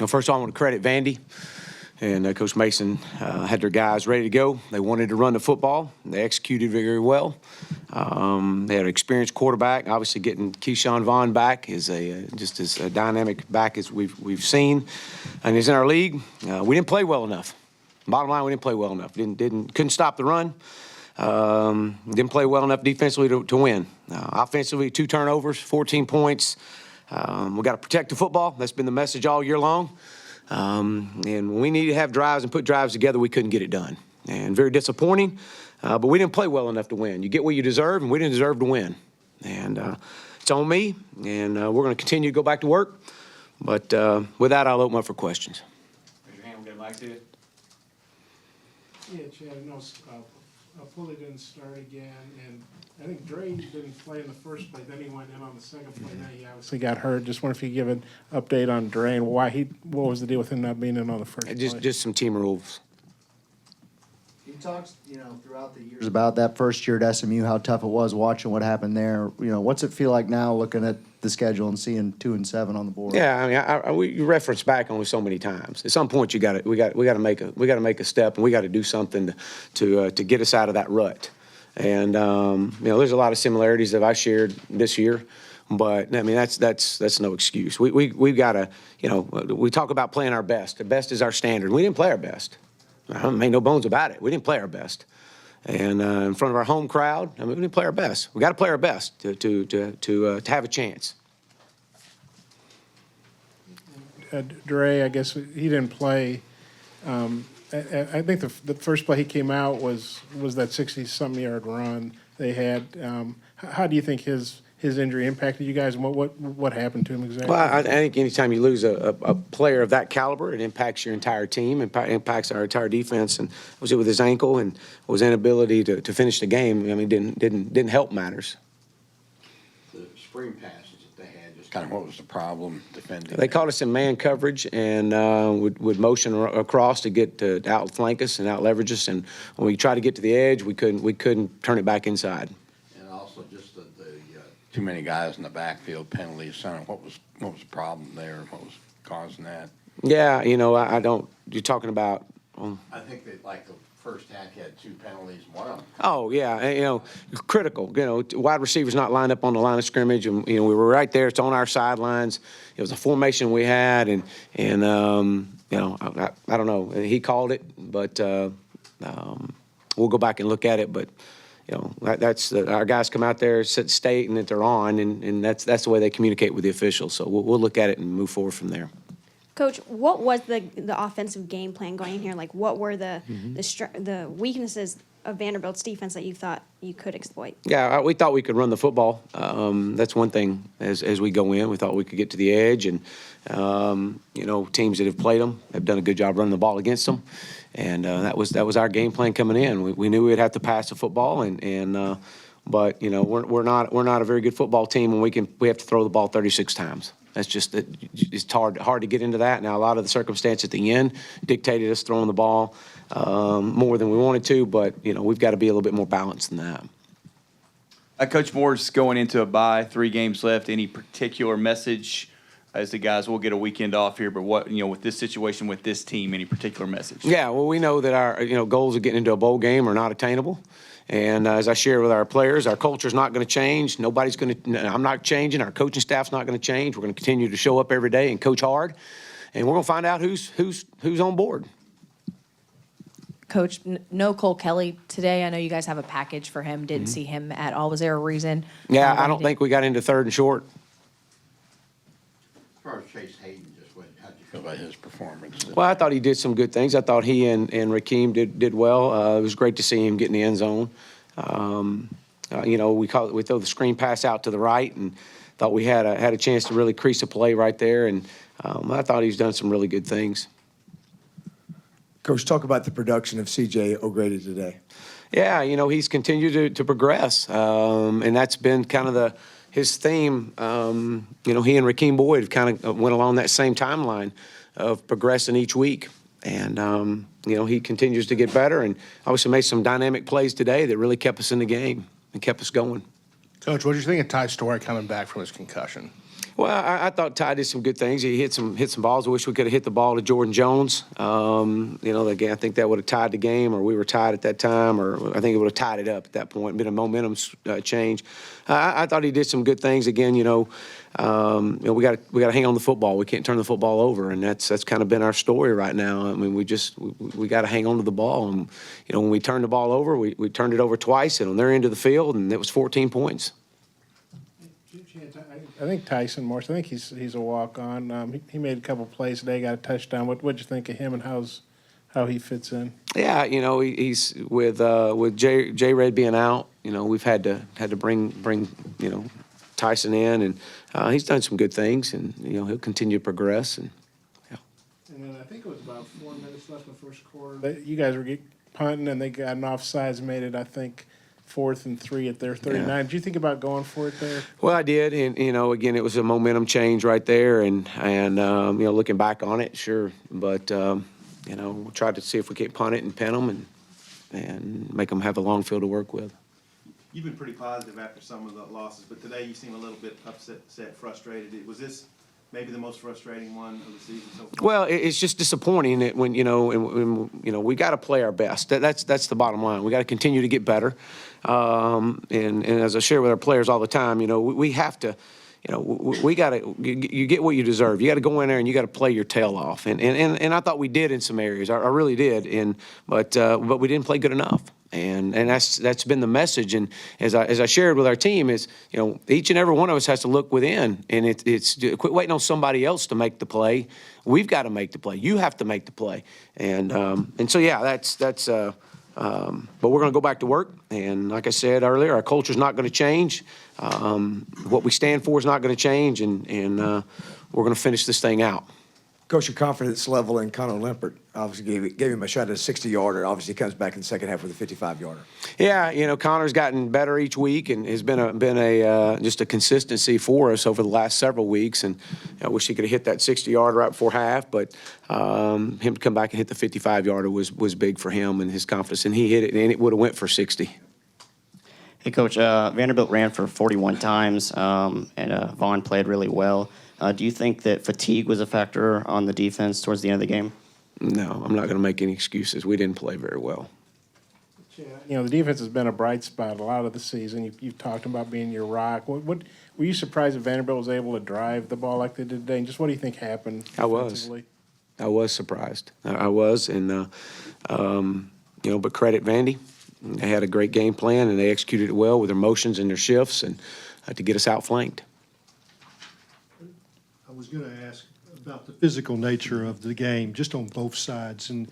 First of all, I want to credit Vandy. And Coach Mason had their guys ready to go. They wanted to run the football. They executed very well. They had an experienced quarterback. Obviously, getting Keyshawn Vaughn back is just as a dynamic back as we've seen, and he's in our league. We didn't play well enough. Bottom line, we didn't play well enough. Couldn't stop the run. Didn't play well enough defensively to win. Offensively, 2 turnovers, 14 points. We got to protect the football. That's been the message all year long. And when we needed to have drives and put drives together, we couldn't get it done. And very disappointing, but we didn't play well enough to win. You get what you deserve, and we didn't deserve to win. And it's on me, and we're going to continue to go back to work. But with that, I'll open up for questions. Raise your hand. We'll get a mic to you. Yeah, Chad, I know Pulley didn't start again, and I think Dre didn't play in the first play, then he went in on the second play, now he obviously got hurt. Just wonder if you could give an update on Dre and what was the deal with him not being in on the first play? Just some team rules. You talked, throughout the years about that first year at SMU, how tough it was watching what happened there. What's it feel like now looking at the schedule and seeing 2-7 on the board? Yeah, I mean, we reference back only so many times. At some point, we got to make a step, and we got to do something to get us out of that rut. And there's a lot of similarities that I shared this year, but I mean that's no excuse. We've got to, we talk about playing our best. The best is our standard. We didn't play our best. I made no bones about it. We didn't play our best. And in front of our home crowd, I mean, we didn't play our best. We got to play our best to have a chance. Dre, I guess he didn't play. I think the first play he came out was that 60-something yard run they had. How do you think his injury impacted you guys, and what happened to him exactly? Well, I think anytime you lose a player of that caliber, it impacts your entire team, impacts our entire defense. And was it with his ankle and was inability to finish the game? I mean, didn't help matters. The screen passes that they had, just kind of what was the problem defending? They caught us in man coverage and would motion across to get to outflank us and outleverage us. And when we tried to get to the edge, we couldn't turn it back inside. And also just the too many guys in the backfield, penalties. What was the problem there? What was causing that? Yeah, I don't. You're talking about. I think that like the first half you had 2 penalties, one of them. Oh yeah, and, critical. Wide receivers not lined up on the line of scrimmage, and we were right there. It's on our sidelines. It was a formation we had, and I don't know. He called it, but we'll go back and look at it. But that's our guys come out there, state, and that they're on, and that's the way they communicate with the officials. So we'll look at it and move forward from there. Coach, what was the offensive game plan going in here? Like, what were the weaknesses of Vanderbilt's defense that you thought you could exploit? Yeah, we thought we could run the football. That's one thing as we go in. We thought we could get to the edge, and teams that have played them have done a good job running the ball against them, and that was our game plan coming in. We knew we'd have to pass the football, but we're not a very good football team, and we have to throw the ball 36 times. That's just it's hard to get into that. Now, a lot of the circumstance at the end dictated us throwing the ball more than we wanted to, but we've got to be a little bit more balanced than that. Coach Moore's going into a bye, 3 games left. Any particular message as the guys will get a weekend off here? But what with this situation with this team, any particular message? Yeah, well, we know that our goals of getting into a bowl game are not attainable. And as I shared with our players, our culture is not going to change. I'm not changing. Our coaching staff's not going to change. We're going to continue to show up every day and coach hard. And we're going to find out who's on board. Coach, no Cole Kelly today. I know you guys have a package for him. Didn't see him at all. Was there a reason? Yeah, I don't think we got into 3rd and short. As far as Chase Hayden, how did you feel about his performance? Well, I thought he did some good things. I thought he and Rakeem did well. It was great to see him get in the end zone. We throw the screen pass out to the right, and thought we had a chance to really crease a play right there. And I thought he's done some really good things. Coach, talk about the production of C.J. O'Grady today. Yeah, he's continued to progress, and that's been kind of his theme. He and Rakeem Boyd have kind of went along that same timeline of progressing each week. And, he continues to get better, and obviously made some dynamic plays today that really kept us in the game and kept us going. Coach, what did you think of Ty Storey coming back from his concussion? Well, I thought Ty did some good things. He hit some balls. I wish we could have hit the ball to Jordan Jones. Again, I think that would have tied the game, or we were tied at that time, or I think it would have tied it up at that point. Been a momentum change. I thought he did some good things. Again, we got to hang on the football. We can't turn the football over, and that's kind of been our story right now. I mean, we got to hang on to the ball, and when we turned the ball over, we turned it over twice, and on their end of the field, and it was 14 points. I think Tyson Morse, I think he's a walk-on. He made a couple plays today, got a touchdown. What'd you think of him and how he fits in? Yeah, he's with J Red being out. We've had to bring Tyson in, and he's done some good things, and he'll continue to progress. And And then I think it was about 4 minutes left in the first quarter. You guys were punting, and they got an offsides, made it, I think, 4th and 3 at their 39. Yeah. Did you think about going for it there? Well, I did, and again, it was a momentum change right there, and looking back on it, sure, but we'll try to see if we can't punt it and pin them and make them have a long field to work with. You've been pretty positive after some of the losses, but today you seem a little bit upset, frustrated. Was this maybe the most frustrating one of the season so far? Well, it's just disappointing that when we got to play our best. That's the bottom line. We got to continue to get better, and as I share with our players all the time, we have to. We got to. You get what you deserve. You got to go in there and you got to play your tail off. And I thought we did in some areas. I really did. But we didn't play good enough. And that's been the message. And as I shared with our team is, each and every one of us has to look within. And it's quit waiting on somebody else to make the play. We've got to make the play. You have to make the play. And so yeah, that's. But we're going to go back to work. And like I said earlier, our culture's not going to change. What we stand for is not going to change. And we're going to finish this thing out. Coach, your confidence level in Connor Limpert obviously gave him a shot at a 60-yarder. Obviously, he comes back in the second half with a 55-yarder. Yeah, Connor's gotten better each week and has been a just a consistency for us over the last several weeks. And I wish he could have hit that 60-yarder right before half, but him to come back and hit the 55-yarder was big for him and his confidence. And he hit it, and it would have went for 60. Hey, Coach, Vanderbilt ran for 41 times, and Vaughn played really well. Do you think that fatigue was a factor on the defense towards the end of the game? No, I'm not going to make any excuses. We didn't play very well. The defense has been a bright spot a lot of the season. You've talked about being your rock. What were you surprised that Vanderbilt was able to drive the ball like they did today? And just what do you think happened defensively? I was surprised. I was, and but credit Vandy. They had a great game plan and they executed it well with their motions and their shifts and to get us outflanked. I was going to ask about the physical nature of the game, just on both sides, and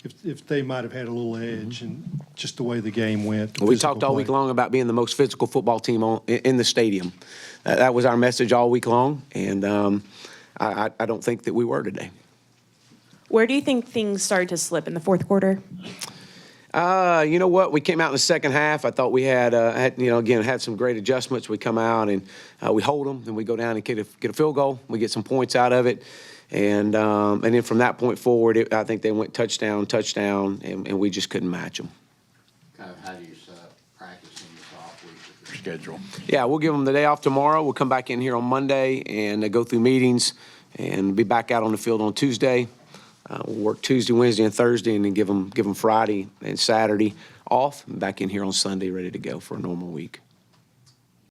if they might have had a little edge and just the way the game went. We talked all week long about being the most physical football team in the stadium. That was our message all week long, and I don't think that we were today. Where do you think things started to slip in the fourth quarter? You know what? We came out in the second half. I thought we had some great adjustments. We come out and we hold them, and we go down and get a field goal. We get some points out of it, and then from that point forward, I think they went touchdown, and we just couldn't match them. Kind of how do you set up practicing this off week with your schedule? Yeah, we'll give them the day off tomorrow. We'll come back in here on Monday and go through meetings and be back out on the field on Tuesday. We'll work Tuesday, Wednesday, and Thursday, and then give them Friday and Saturday off. And back in here on Sunday, ready to go for a normal week.